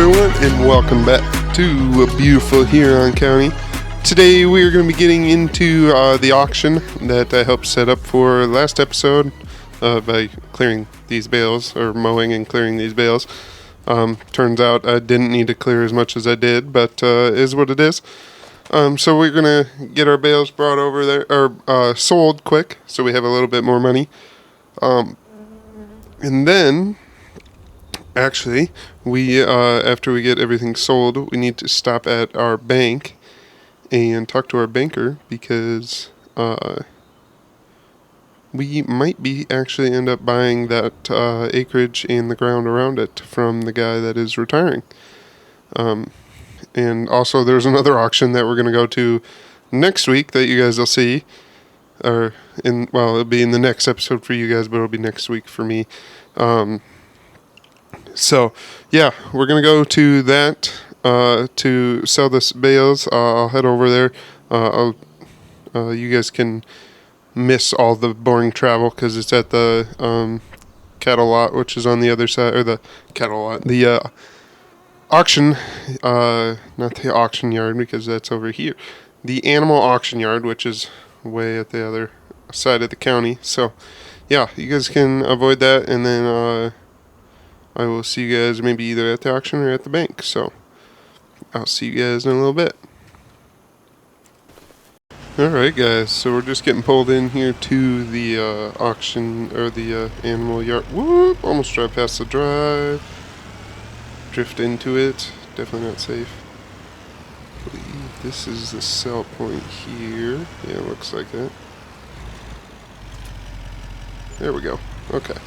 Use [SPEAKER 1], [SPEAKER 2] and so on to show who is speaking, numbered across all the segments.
[SPEAKER 1] everyone, and welcome back to beautiful Huron County. Today we are going to be getting into the auction that I helped set up for last episode by clearing these bales, or mowing and clearing these bales. Turns out I didn't need to clear as much as I did, but is what it is. So we're going to get our bales brought over there, or sold quick, so we have a little bit more money. And then, actually, we after we get everything sold, we need to stop at our bank and talk to our banker, because we might be actually end up buying that acreage and the ground around it from the guy that is retiring. And also there's another auction that we're going to go to next week that you guys will see. It'll be in the next episode for you guys, but it'll be next week for me. So, yeah, we're going to go to that to sell this bales. I'll head over there. You guys can miss all the boring travel because it's at the cattle lot, which is on the other side, or the cattle lot, the auction, not the auction yard because that's over here. The animal auction yard, which is way at the other side of the county. So, yeah, you guys can avoid that, and then I will see you guys maybe either at the auction or at the bank. So, I'll see you guys in a little bit. Alright guys, so we're just getting pulled in here to the auction, or the animal yard. Whoop! Almost drive past the drive. Drift into it. Definitely not safe. I believe this is the sell point here. Yeah, it looks like that. There we go. Okay.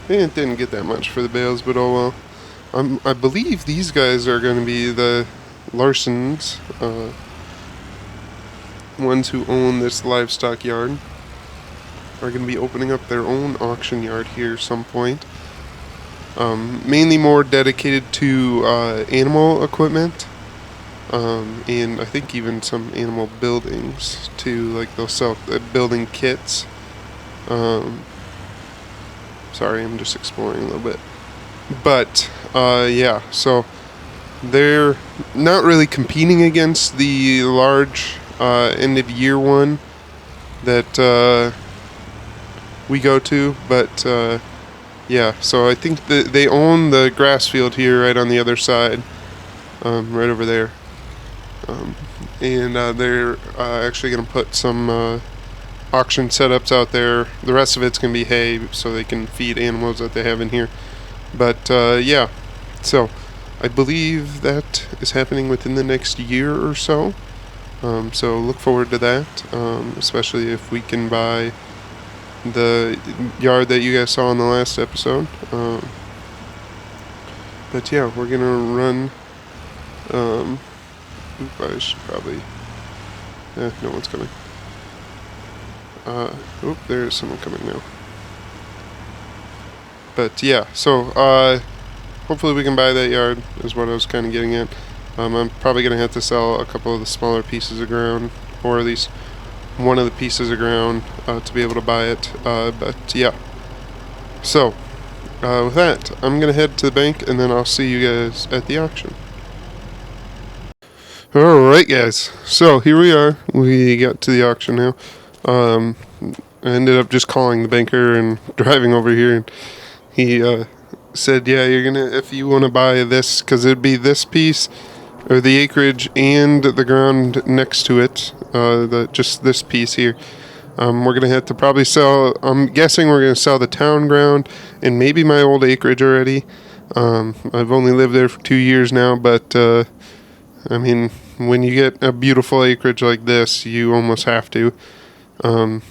[SPEAKER 1] It didn't get that much for the bales, but oh well. I believe these guys are going to be the Larsons, ones who own this livestock yard, are going to be opening up their own auction yard here some point. Mainly more dedicated to animal equipment, and I think even some animal buildings too. Like they'll sell building kits. Sorry, I'm just exploring a little bit. But, yeah, so they're not really competing against the large end of year one that we go to. But, yeah, so I think that they own the grass field here right on the other side, right over there. And they're actually going to put some auction setups out there. The rest of it's going to be hay so they can feed animals that they have in here. But yeah, so I believe that is happening within the next year or so. So look forward to that, especially if we can buy the yard that you guys saw in the last episode. But yeah, we're going to run. I should probably. No one's coming. There's someone coming now. But yeah, so hopefully we can buy that yard is what I was kind of getting at. I'm probably going to have to sell a couple of the smaller pieces of ground, or at least one of the pieces of ground to be able to buy it. But yeah, so with that, I'm going to head to the bank, and then I'll see you guys at the auction. Alright guys, so here we are. We got to the auction now. I ended up just calling the banker and driving over here, and he said, yeah, you're gonna, if you want to buy this, because it'd be this piece, or the acreage and the ground next to it, just this piece here, we're gonna have to probably sell, I'm guessing we're gonna sell the town ground and maybe my old acreage already. I've only lived there for 2 years now, but I mean, when you get a beautiful acreage like this, you almost have to.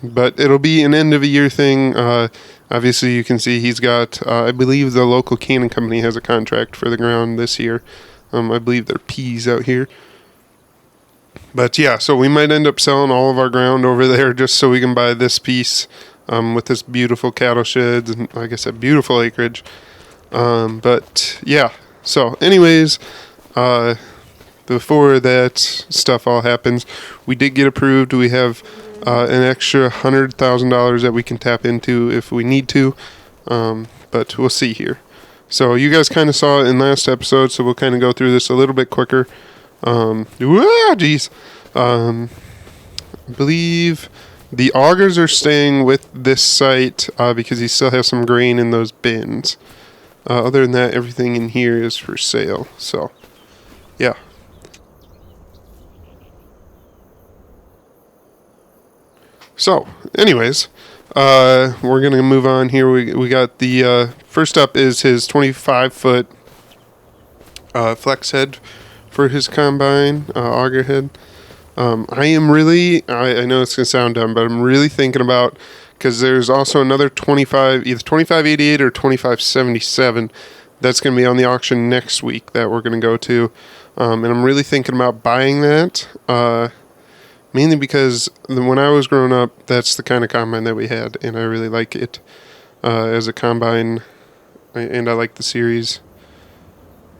[SPEAKER 1] But it'll be an end of a year thing. Obviously you can see he's got, I believe the local canning company has a contract for the ground this year. I believe they're peas out here. But yeah, so we might end up selling all of our ground over there just so we can buy this piece, with this beautiful cattle sheds and, like I said, beautiful acreage. But yeah, so anyways, before that stuff all happens, we did get approved. We have an extra $100,000 that we can tap into if we need to, but we'll see here. So you guys kind of saw it in last episode, so we'll kind of go through this a little bit quicker. Geez. I believe the augers are staying with this site because he still has some grain in those bins. Other than that, everything in here is for sale. So, yeah. So, anyways, we're gonna move on here. We got the first up is his 25-foot flex head for his combine auger head. I am really, I know it's gonna sound dumb, but I'm really thinking about, because there's also another 25, either 2588 or 2577 that's gonna be on the auction next week that we're gonna go to, and I'm really thinking about buying that. Mainly because when I was growing up, that's the kind of combine that we had, and I really like it as a combine, and I like the series,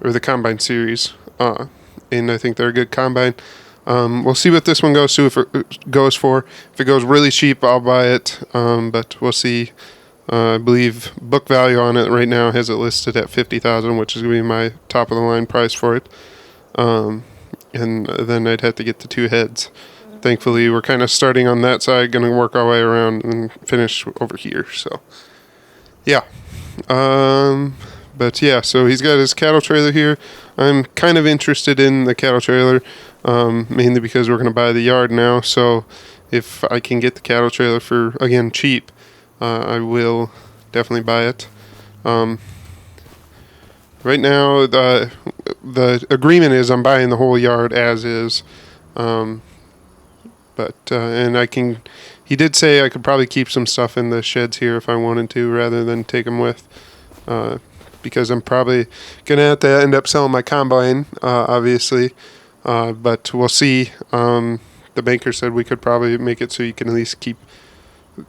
[SPEAKER 1] or the combine series, and I think they're a good combine. We'll see what this one goes to, if it goes for. If it goes really cheap, I'll buy it, but we'll see. I believe book value on it right now has it listed at $50,000, which is going to be my top of the line price for it, and then I'd have to get the two heads. Thankfully, we're kind of starting on that side, going to work our way around and finish over here. So, yeah. But yeah, so he's got his cattle trailer here. I'm kind of interested in the cattle trailer, mainly because we're going to buy the yard now. So, if I can get the cattle trailer for, again, cheap, I will definitely buy it. Right now, the agreement is I'm buying the whole yard as is. But and I can. He did say I could probably keep some stuff in the sheds here if I wanted to, rather than take them with, because I'm probably gonna have to end up selling my combine, obviously. But we'll see. The banker said we could probably make it so you can at least keep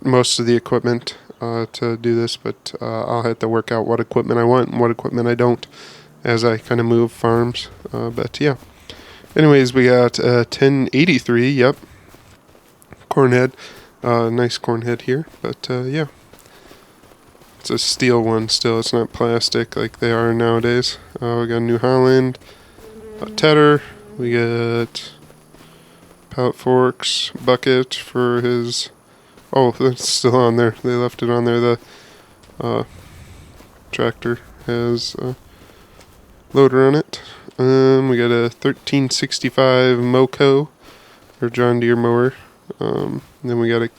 [SPEAKER 1] most of the equipment to do this. But I'll have to work out what equipment I want and what equipment I don't as I kind of move farms. But yeah. Anyways, we got 1083. Yep. Corn head, nice corn head here, but yeah, it's a steel one still. It's not plastic like they are nowadays. We got New Holland, tedder. We got pallet forks, bucket for his. Oh, that's still on there. They left it on there. The tractor has a loader on it. We got a 1365 Moco, or John Deere mower. Then we got a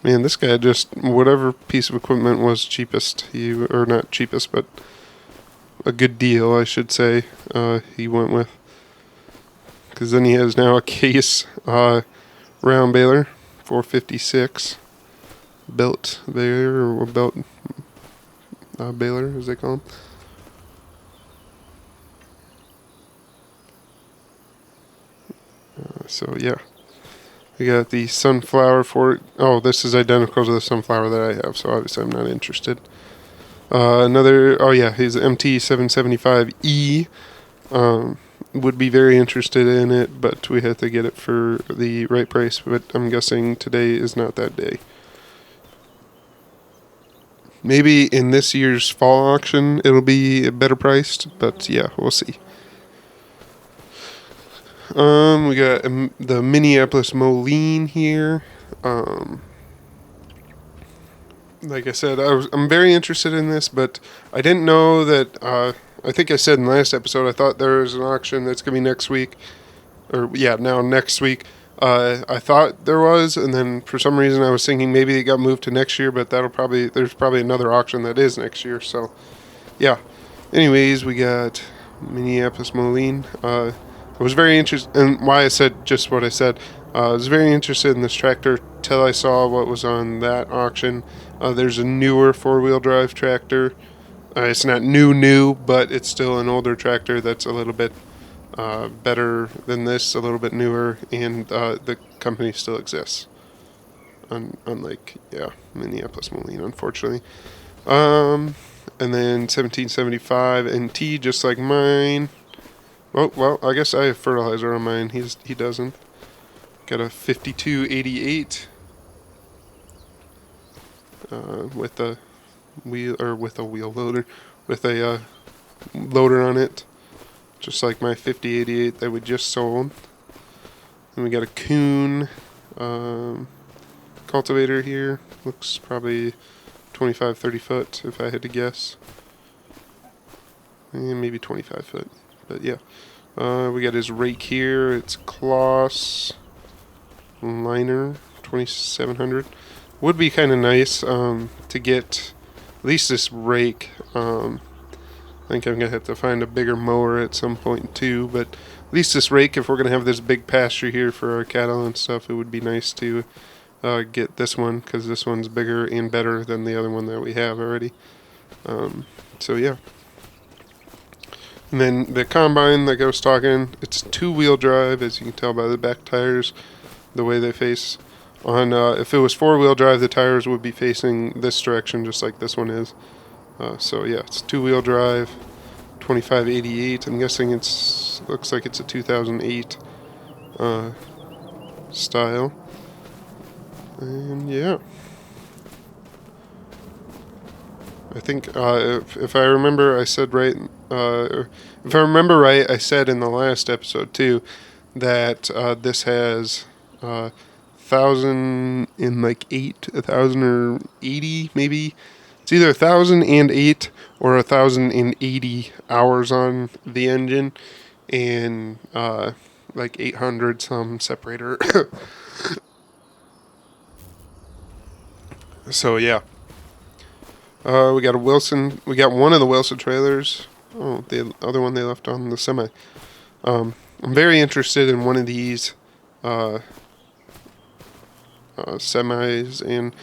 [SPEAKER 1] man. This guy just, whatever piece of equipment was cheapest, or not cheapest, but a good deal, I should say. He went with, because then he has now a case round baler, 456 belt baler, or belt baler as they call them. So yeah. We got the sunflower for it. Oh, this is identical to the sunflower that I have, so obviously I'm not interested. Another, oh yeah, his MT775E. Would be very interested in it, but we have to get it for the right price. But I'm guessing today is not that day. Maybe in this year's fall auction it'll be better priced, but yeah, we'll see. We got the Minneapolis Moline here. Like I said, I'm very interested in this, but I didn't know that. I think I said in the last episode I thought there was an auction that's gonna be next week, or yeah, now next week. I thought there was, and then for some reason I was thinking maybe it got moved to next year, but there's probably another auction that is next year. So, yeah. Anyways, we got Minneapolis Moline. I was very interested, and why I said just what I said. I was very interested in this tractor till I saw what was on that auction. There's a newer four-wheel drive tractor. It's not new, but it's still an older tractor that's a little bit better than this, a little bit newer, and the company still exists. Unlike, Minneapolis Moline, unfortunately. And then 1775 NT, just like mine. Oh, well, I guess I have fertilizer on mine. He doesn't. Got a 5288 with a wheel loader, with a loader on it, just like my 5088 that we just sold. And we got a Kuhn cultivator here. Looks probably 25, 30 foot if I had to guess. And maybe 25 foot, but yeah. We got his rake here. It's Kloss liner 2700. Would be kind of nice to get at least this rake. I think I'm gonna have to find a bigger mower at some point too, but at least this rake, if we're gonna have this big pasture here for our cattle and stuff, it would be nice to get this one, because this one's bigger and better than the other one that we have already. So yeah. And then the combine, like I was talking, it's 2-wheel drive, as you can tell by the back tires, the way they face. On if it was 4-wheel drive, the tires would be facing this direction, just like this one is. So yeah, it's 2-wheel drive, 2588. I'm guessing looks like it's a 2008 style. And yeah, I think if I remember, I said right. If I remember right, I said in the last episode too that this has 1,008 maybe. It's either 1,008 or 1,080 hours on the engine, and like 800 some separator. So yeah. We got a Wilson. We got one of the Wilson trailers. Oh, the other one they left on the semi. I'm very interested in one of these semis and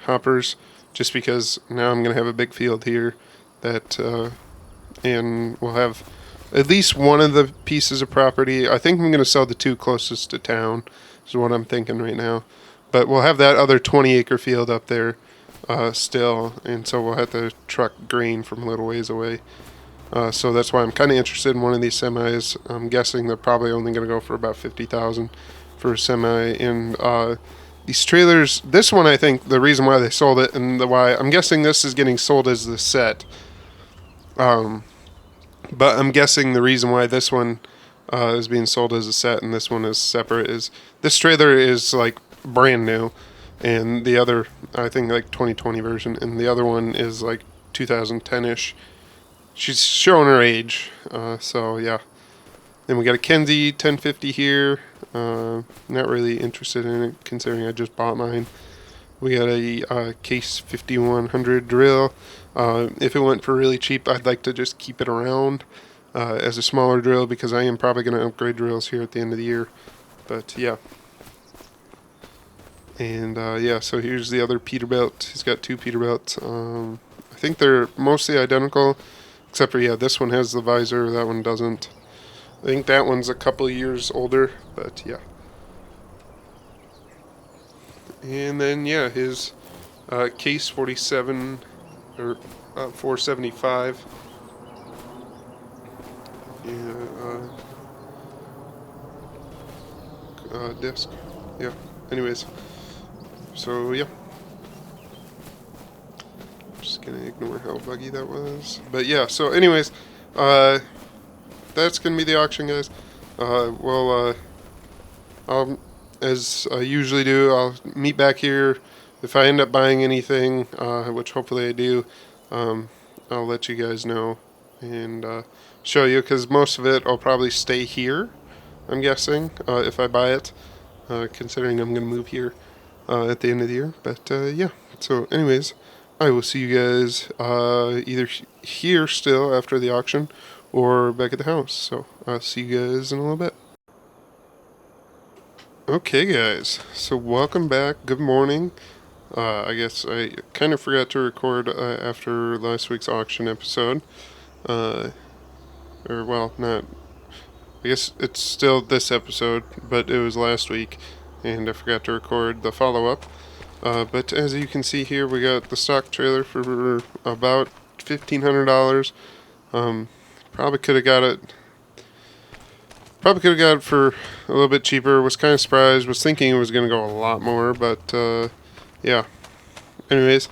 [SPEAKER 1] hoppers, just because now I'm gonna have a big field here that, and we'll have at least one of the pieces of property. I think I'm gonna sell the 2 closest to town, is what I'm thinking right now. But we'll have that other 20-acre field up there. Still, and so we'll have to truck grain from a little ways away. So that's why I'm kind of interested in one of these semis. I'm guessing they're probably only going to go for about $50,000 for a semi. And these trailers, this one, I think the reason why they sold it, and why I'm guessing this is getting sold as the set. But I'm guessing the reason why this one is being sold as a set and this one is separate is this trailer is like brand new. And the other, I think, like 2020 version, and the other one is like 2010-ish. She's showing her age, so yeah. Then we got a Kenzie 1050 here. Not really interested in it, considering I just bought mine. We got a Case 5100 drill. If it went for really cheap, I'd like to just keep it around as a smaller drill, because I am probably going to upgrade drills here at the end of the year. But yeah. And yeah, so here's the other Peterbilt. He's got 2 Peterbilts. I think they're mostly identical, except for, yeah, this one has the visor, that one doesn't. I think that one's a couple years older, but yeah. And then, yeah, his Case 47, or 475. Yeah, disc. Yeah, anyways. So yeah, just gonna ignore how buggy that was. But yeah, so anyways, that's gonna be the auction, guys. I'll, as I usually do, I'll meet back here. If I end up buying anything, which hopefully I do, I'll let you guys know and show you, because most of it I'll probably stay here, I'm guessing, if I buy it, considering I'm gonna move here at the end of the year. But yeah, so anyways, I will see you guys either here still after the auction or back at the house. So I'll see you guys in a little bit. Okay guys, so welcome back. Good morning. I guess I kind of forgot to record after last week's auction episode. Or well, not, I guess it's still this episode, but it was last week, and I forgot to record the follow-up. But as you can see here, we got the stock trailer for about $1,500. Probably could have got it for a little bit cheaper. Was kind of surprised. Was thinking it was going to go a lot more, but yeah. Anyways,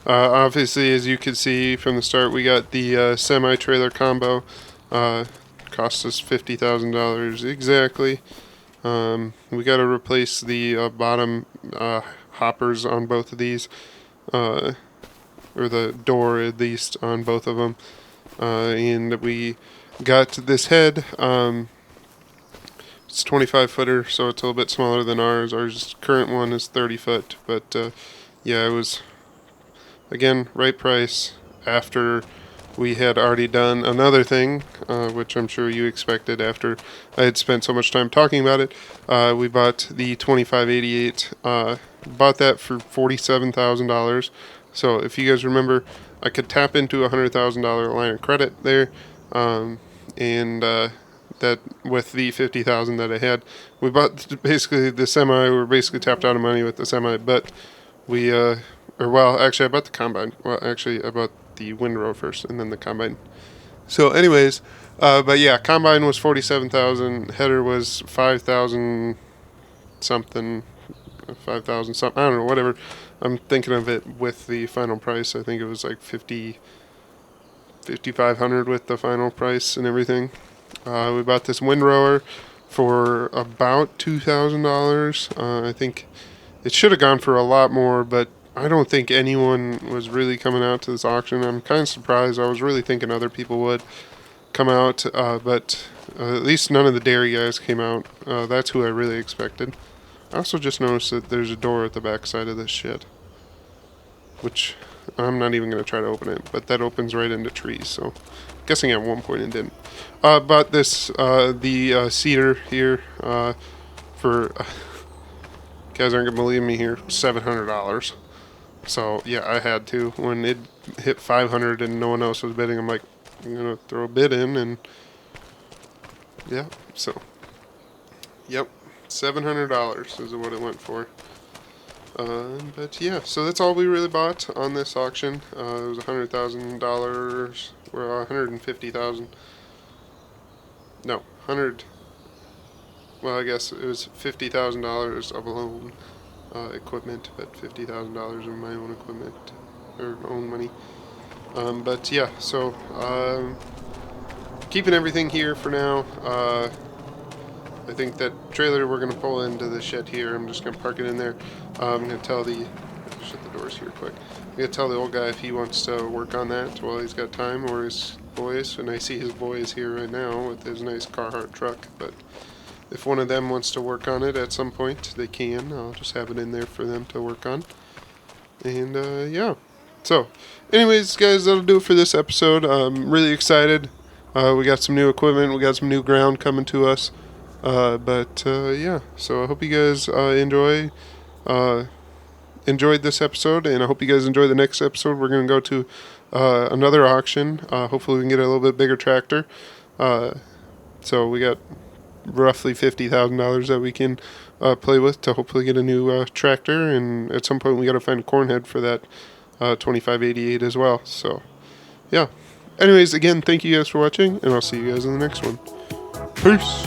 [SPEAKER 1] Obviously, as you can see from the start, we got the semi-trailer combo. Cost us $50,000 exactly. We got to replace the bottom hoppers on both of these, or the door at least on both of them. And we got this head. It's 25 footer, so it's a little bit smaller than ours. Ours current one is 30 foot, but yeah, it was again right price after we had already done another thing, which I'm sure you expected after I had spent so much time talking about it. We bought the 2588, bought that for $47,000. So if you guys remember, I could tap into a $100,000 line of credit there, and that with the $50,000 that I had, we bought basically the semi. We were basically tapped out of money with the semi, but we actually I bought the combine. Well, actually I bought the windrow first and then the combine. So anyways, but yeah, combine was 47,000, header was 5,000 something, 5,000 something, I don't know, whatever. I'm thinking of it with the final price. I think it was like 5,500 with the final price and everything. We bought this windrower for about $2,000. I think it should have gone for a lot more, but I don't think anyone was really coming out to this auction. I'm kind of surprised. I was really thinking other people would come out, but at least none of the dairy guys came out. That's who I really expected. I also just noticed that there's a door at the back side of this shit, which I'm not even going to try to open it, but that opens right into trees, so I'm guessing at one point it didn't. Bought this, the cedar here, for, guys aren't going to believe me here, $700. So yeah, I had to. When it hit 500 and no one else was bidding, I'm like, I'm gonna throw a bid in, and yeah. So, yep, $700 is what it went for. But yeah, so that's all we really bought on this auction. It was $100,000, or 150,000. No, 100. Well, I guess it was $50,000 of loan equipment, but $50,000 of my own equipment or own money. But yeah, so keeping everything here for now. I think that trailer we're gonna pull into the shed here. I'm just gonna park it in there. I'm gonna tell the shut the doors here quick. I'm gonna tell the old guy if he wants to work on that while he's got time, or his boys. And I see his boys here right now with his nice Carhartt truck, but if one of them wants to work on it at some point, they can. I'll just have it in there for them to work on. And yeah. So, anyways, guys, that'll do it for this episode. I'm really excited. We got some new equipment. We got some new ground coming to us. But yeah. So I hope you guys enjoyed this episode, and I hope you guys enjoy the next episode. We're gonna go to another auction. Hopefully, we can get a little bit bigger tractor. So we got roughly $50,000 that we can play with to hopefully get a new tractor, and at some point we got to find a corn head for that 2588 as well. So yeah, anyways, again, thank you guys for watching, and I'll see you guys in the next one. Peace.